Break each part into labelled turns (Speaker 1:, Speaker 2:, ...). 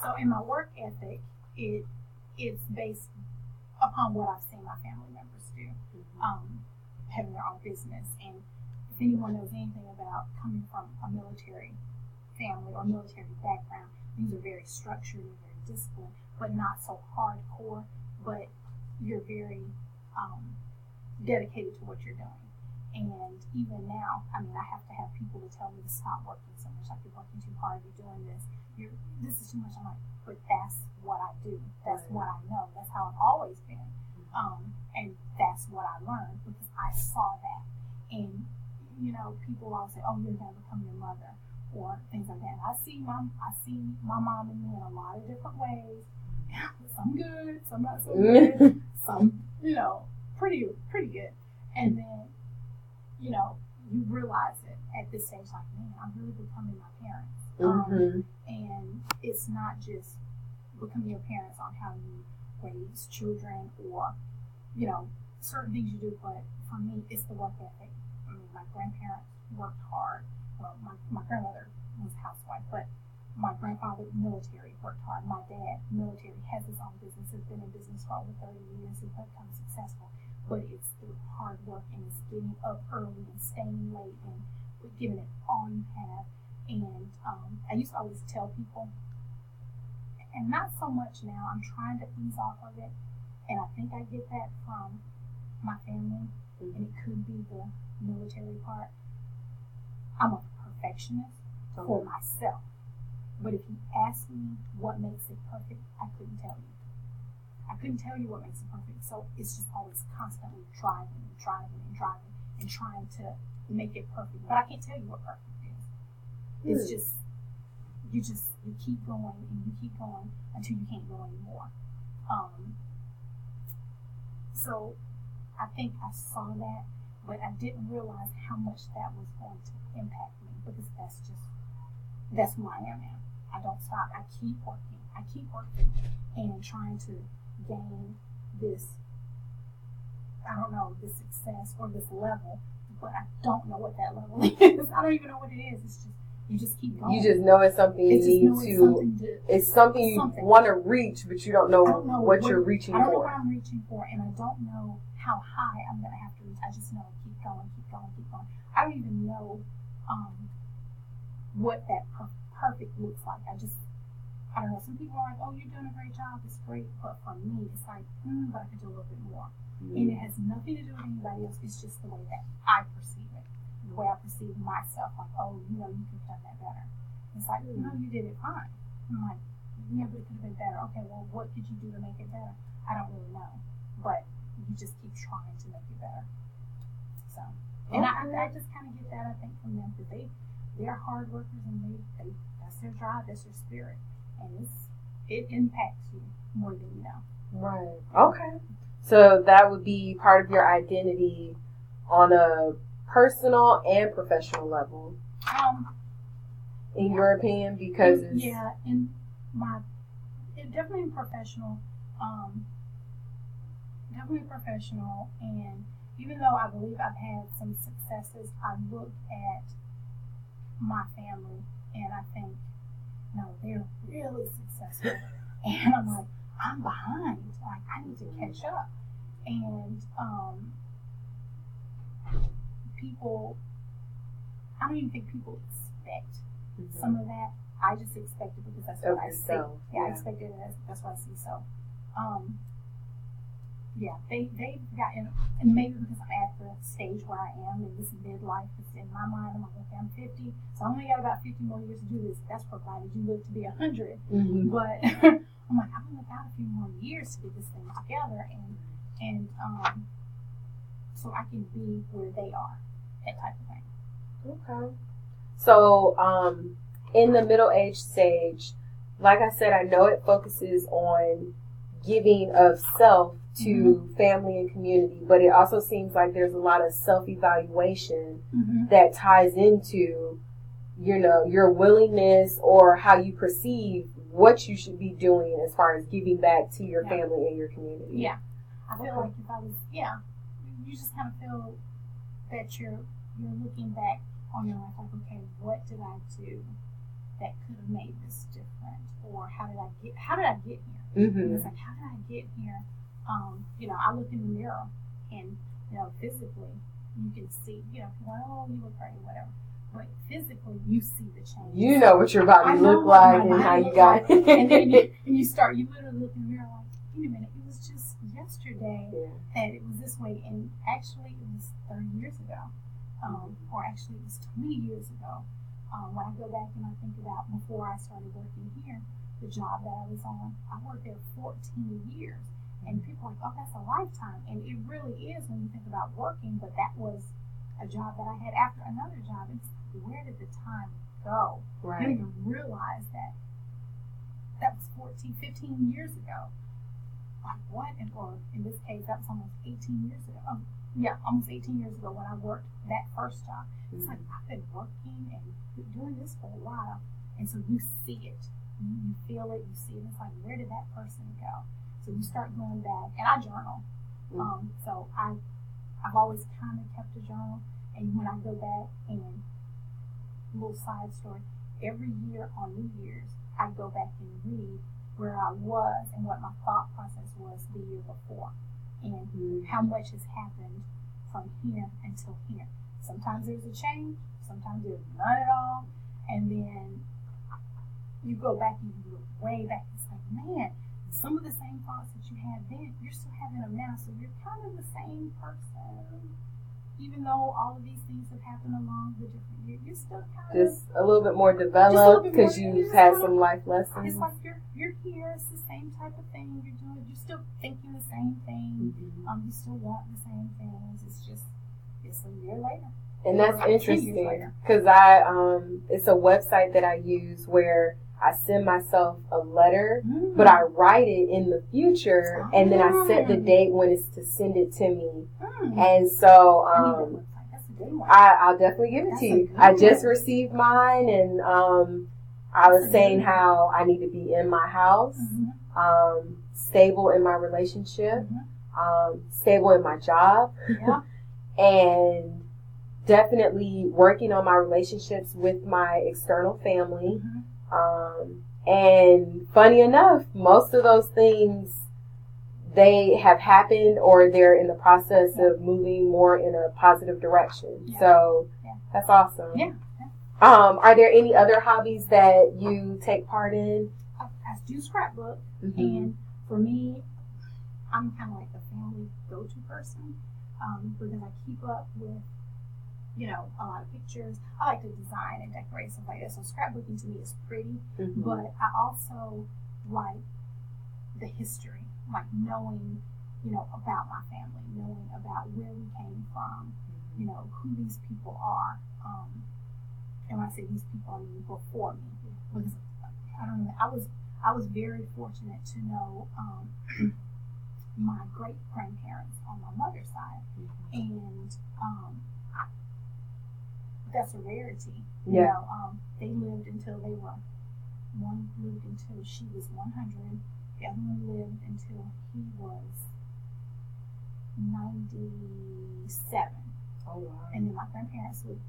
Speaker 1: So in my work ethic, it's based upon what I've seen my family members do, having their own business. And if anyone knows anything about coming from a military family or military background, things are very structured and very disciplined, but not so hardcore. But you're very dedicated to what you're doing. And even now, I mean, I have to have people to tell me to stop working so much. Like, you're working too hard, you're doing this, this is too much. I'm like, but that's what I do. That's what I know. That's how I've always been. And that's what I learned because I saw that. And, you know, people always say, oh, you're going to become your mother or things like that. And I see my mom and me in a lot of different ways. Some good, some not so good, some, you know, pretty good. And then, you know, you realize it at this stage, like, man, I'm really becoming my parents. And it's not just becoming your parents on how you raise children or, you know, certain things you do, but for me, it's the work ethic. I mean, my grandparents worked hard. Well, my grandmother was a housewife, but my grandfather, military, worked hard. My dad, military, has his own business, has been in business for over 30 years, he's become successful. But it's through hard work and it's getting up early and staying late and giving it all you have. And I used to always tell people, and not so much now, I'm trying to ease off of it. And I think I get that from my family, and it could be the military part. I'm a perfectionist for myself. But if you ask me what makes it perfect, I couldn't tell you. I couldn't tell you what makes it perfect. So it's just always constantly driving and trying to make it perfect. But I can't tell you what perfect is. It's just you keep going and you keep going until you can't go anymore. So I think I saw that, but I didn't realize how much that was going to impact me because that's who I am now. I don't stop. I keep working and trying to gain this, I don't know, this success or this level, but I don't know what that level is. I don't even know what it is. It's just, you just keep going.
Speaker 2: You just know it's something you need to, it's something you want to reach, but you don't know what you're reaching for.
Speaker 1: I don't know what I'm reaching for, and I don't know how high I'm going to have to reach. I just know keep going. I don't even know what that perfect looks like. I don't know. Some people are like, oh, you're doing a great job. It's great. But for me, it's like, but I could do a little bit more. And it has nothing to do with anybody else. It's just the way that I perceive it. The way I perceive myself. Like, oh, you know, you could have done that better. It's like, no, you did it fine. I'm like, yeah, but it could have been better. Okay, well, what could you do to make it better? I don't really know. But you just keep trying to make it better. So, and I just kind of get that, I think, from them. Because they're hard workers and they that's their drive, that's their spirit. And it impacts you more than you know.
Speaker 2: Right. Okay. So that would be part of your identity on a personal and professional level. In your opinion, because
Speaker 1: definitely professional. Definitely professional, and even though I believe I've had some successes, I look at my family and I think, no, they're really successful. And I'm like, I'm behind. Like, I need to catch up. And people, I don't even think people expect some of that. I just expect it because that's what I see. I expect it, and that's what I see. So, they've gotten, and maybe because I'm at the stage where I am in this midlife, it's in my mind, I'm like, okay, I'm 50, so I only got about 50 more years to do this. That's provided you live to be 100. But I'm like, I've only got a few more years to get this thing together, and so I can be where they are, that type of thing.
Speaker 2: Okay. So, in the middle age stage, like I said, I know it focuses on giving of self to family and community, but it also seems like there's a lot of self-evaluation that ties into, you know, your willingness or how you perceive what you should be doing as far as giving back to your family and your community.
Speaker 1: Yeah. I feel like if I was, you just kind of feel that you're looking back on your life like, okay, what did I do that could have made this different? Or or how did I get here?
Speaker 2: Mm-hmm.
Speaker 1: It's like, how did I get here? I look in the mirror and, physically you can see, people are, oh, you look great, whatever. But physically you see the change.
Speaker 2: You know what your body look like and how you got it.
Speaker 1: And then you literally look in the mirror like, wait a minute, it was just yesterday that it was this way. And actually it was 30 years ago. Or actually it was 20 years ago. When I go back and I think about before I started working here, the job that I was on, I worked there 14 years. And people are like, oh, that's a lifetime. And it really is when you think about working, but that was a job that I had after another job. It's where did the time go?
Speaker 2: Right.
Speaker 1: I didn't even realize that was 15 years ago. Like what? Or in this case, that was almost 18 years ago. Almost 18 years ago when I worked that first job. It's like I've been working and doing this for a while. And so you see it. You feel it, you see it. It's like, where did that person go? So you start going back, and I journal. So I've always kind of kept a journal. And when I go back, and little side story, every year on New Year's, I go back and read where I was and what my thought process was the year before, and how much has happened from here until here. Sometimes there's a change, sometimes there's none at all, and then you go back and you look way back. It's like, man, some of the same thoughts that you had then, you're still having them now. So you're kind of the same person, even though all of these things have happened along the different years. You're still kind of
Speaker 2: just a little bit more developed because you've had some life lessons.
Speaker 1: It's like you're here. It's the same type of thing you're doing. You're still thinking the same thing. You still want the same things. It's just a year later.
Speaker 2: And that's
Speaker 1: like
Speaker 2: interesting because it's a website that I use where I send myself a letter, but I write it in the future, and then I set the date when it's to send it to me. And so I'll definitely give it to you. I just received mine, and I was saying how I need to be in my house, stable in my relationship, stable in my job, and definitely working on my relationships with my external family. And funny enough, most of those things, they have happened or they're in the process of moving more in a positive direction. So that's awesome. Are there any other hobbies that you take part in?
Speaker 1: I do scrapbook, and for me, I'm kind of like the family go-to person, because I keep up with a lot of pictures. I like to design and decorate stuff like that. So scrapbooking to me is pretty, but I also like the history, like knowing, about my family, knowing about where we came from, who these people are. And when I say these people, I mean before me, because I was very fortunate to know my great grandparents on my mother's side, and that's a rarity. They lived until one lived until she was 100. The other one lived until he was 97.
Speaker 2: Oh, wow.
Speaker 1: And then one of my grandparents lived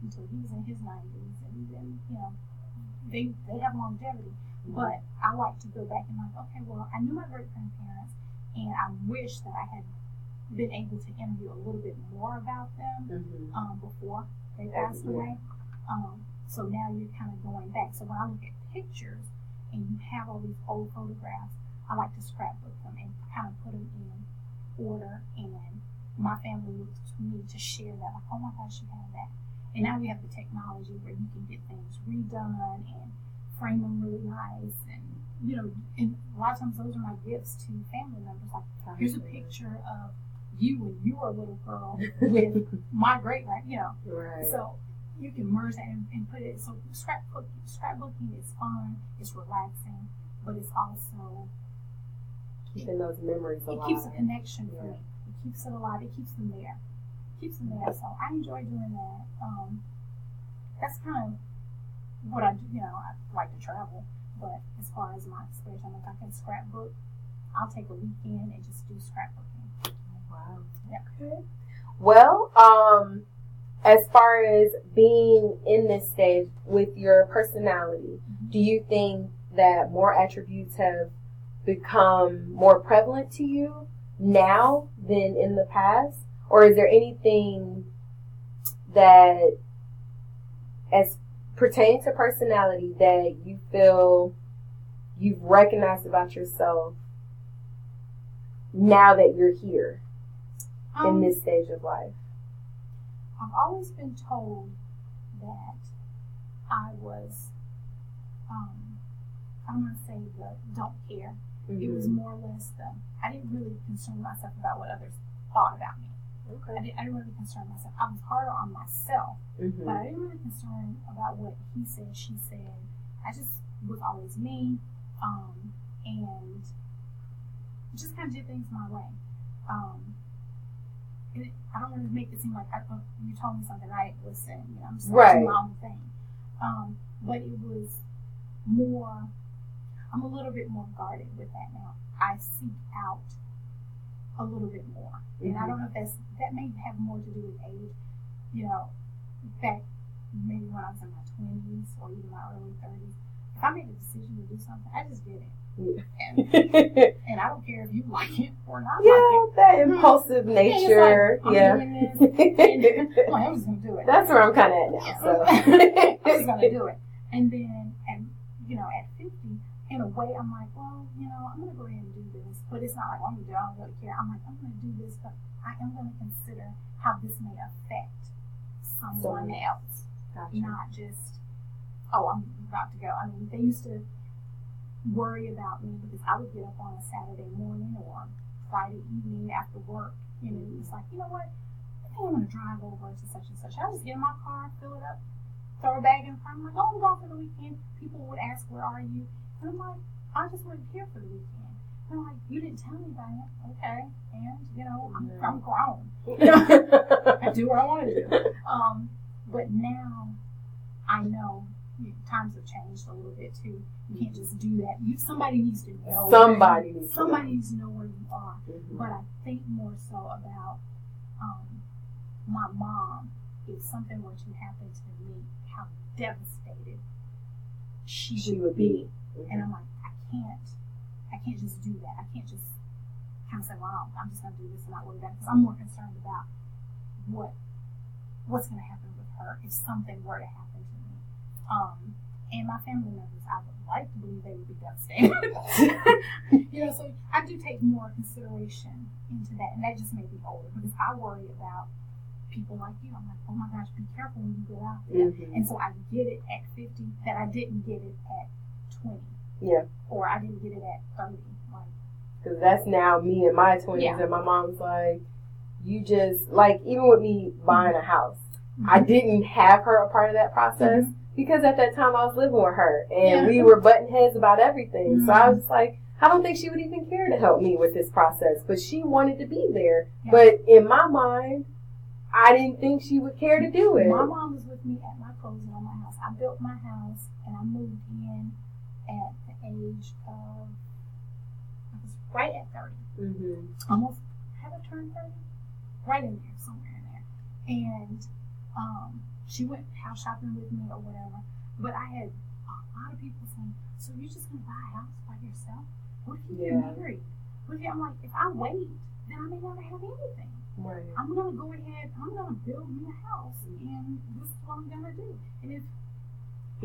Speaker 1: until he was in his 90s. And then, they have longevity. But I like to go back and okay, well, I knew my great grandparents, and I wish that I had been able to interview a little bit more about them before they passed away. So now you're kind of going back. So when I look at pictures and you have all these old photographs, I like to scrapbook them and kind of put them in order. And my family looks to me to share that, like, oh my gosh, you have that. And now we have the technology where you can get things redone and frame them really nice. And, and a lot of times those are my gifts to family members. Like, here's a picture of you when you were a little girl with my great grand,
Speaker 2: Right.
Speaker 1: So you can merge that and put it. So scrapbooking is fun, it's relaxing, but it's also
Speaker 2: keeping those memories alive.
Speaker 1: It keeps a connection for me. It keeps it alive. It keeps them there. So I enjoy doing that. That's kind of what I do. I like to travel, but as far as my spare time, if I can scrapbook, I'll take a weekend and just do scrapbooking.
Speaker 2: Wow.
Speaker 1: Yeah.
Speaker 2: Okay. Well, as far as being in this stage with your personality, do you think that more attributes have become more prevalent to you now than in the past? Or is there anything that, as pertaining to personality, that you feel you've recognized about yourself now that you're here in this stage of life?
Speaker 1: I've always been told that I was, I'm going to say the don't care. Mm-hmm. It was more or less I didn't really concern myself about what others thought about me. Okay. I didn't really concern myself. I was harder on myself, mm-hmm. but I didn't really concern about what he said, she said. I just was always me, and just kind of did things my way. I don't want to make it seem like you told me something I didn't listen. I'm just doing my own thing. But it was more. I'm a little bit more guarded with that now. I seek out a little bit more, and I don't know if that may have more to do with age. Back maybe when I was in my 20s or even my early 30s, if I made a decision to do something, I just did it. Yeah. And I don't care if you like it or not like it.
Speaker 2: That impulsive nature.
Speaker 1: I'm doing this. And, I'm just going to do it.
Speaker 2: That's where I'm kind of at now.
Speaker 1: Yeah. So. I'm just going to do it. And then, at 50, in a way, I'm like, well, I'm going to go ahead and do this. But it's not like, I'm going to do it. I don't really care. I'm like, I'm going to do this, but I am going to consider how this may affect someone else. Gotcha. Not just, I'm about to go. I mean, they used to worry about me because I would get up on a Saturday morning or Friday evening after work, it's like, you know what, I think I'm going to drive over to such and such. I just get in my car, fill it up, throw a bag in front. I'm like, I'm going for the weekend. People would ask, where are you? And I'm like, I just wasn't here for the weekend. And I'm like, you didn't tell me about it. Okay. And, I'm grown. I do what I want to do. But now I know times have changed a little bit too. You can't just do that. Somebody needs to know. Somebody needs to know where you are. Mm-hmm. But I think more so about my mom. If something were to happen to me, how devastated she would be. Mm-hmm. And I'm like, I can't just do that. I can't just kind of say, well, I'm just going to do this and not worry about it. Because I'm more concerned about what's going to happen with her if something were to happen to me. And my family members, I would like to believe they would be devastated. So I do take more consideration into that, and that just made me older because I worry about people like you. I'm like, oh my gosh, be careful when you go out there. Mm-hmm. And so I get it at 50 that I didn't get it at 20.
Speaker 2: Yeah.
Speaker 1: Or I didn't get it at 30.
Speaker 2: Because that's now me in my 20s, and my mom's like, you just, even with me buying a house, I didn't have her a part of that process because at that time I was living with her and we were butting heads about everything. Mm-hmm. So I was just like, I don't think she would even care to help me with this process, but she wanted to be there. Yeah. But in my mind, I didn't think she would care to do it.
Speaker 1: My mom was with me at my closing on my house. I built my house and I moved in at the age of, I was right at 30. Mm-hmm. Almost, have I turned 30? Right in there, somewhere in there. And she went house shopping with me or whatever. But I had a lot of people saying, so you're just going to buy a house by yourself? What if you get married? I'm like, if I wait, then I may never have anything. Right. I'm going to go ahead, I'm going to build me a house, and this is what I'm going to do. And if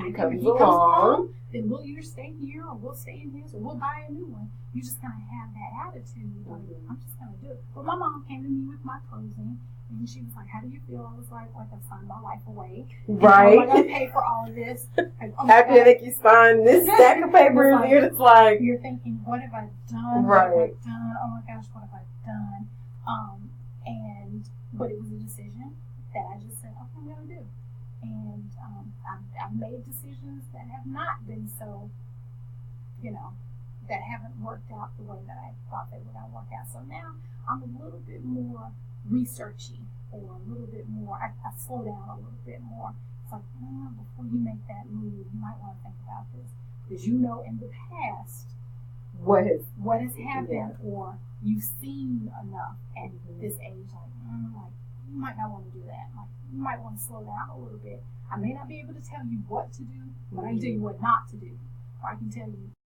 Speaker 1: he comes along, then we'll either stay here or we'll stay in his or we'll buy a new one. You're just going to have that attitude. Like, I'm just going to do it. But my mom came to me with my closing, and she was like, how do you feel? I was like I've signed my life away.
Speaker 2: Right.
Speaker 1: How am I going to pay for all of this? Like,
Speaker 2: after they make you sign this stack of papers, you're just like...
Speaker 1: You're thinking, what have I done? Right. What have I done? Oh my gosh, what have I done? But it was a decision that I just said, okay, I'm going to do. And I've made decisions that have not been so, that haven't worked out the way that I thought they were going to work out. So now I'm a little bit more researchy or a little bit more, I slow down a little bit more. It's like, before you make that move, you might want to think about this. Because in the past, what has happened, or you've seen enough at this age, you might not want to do that. Like, you might want to slow down a little bit. I may not be able to tell you what to do, but I can tell you what not to do. I can tell you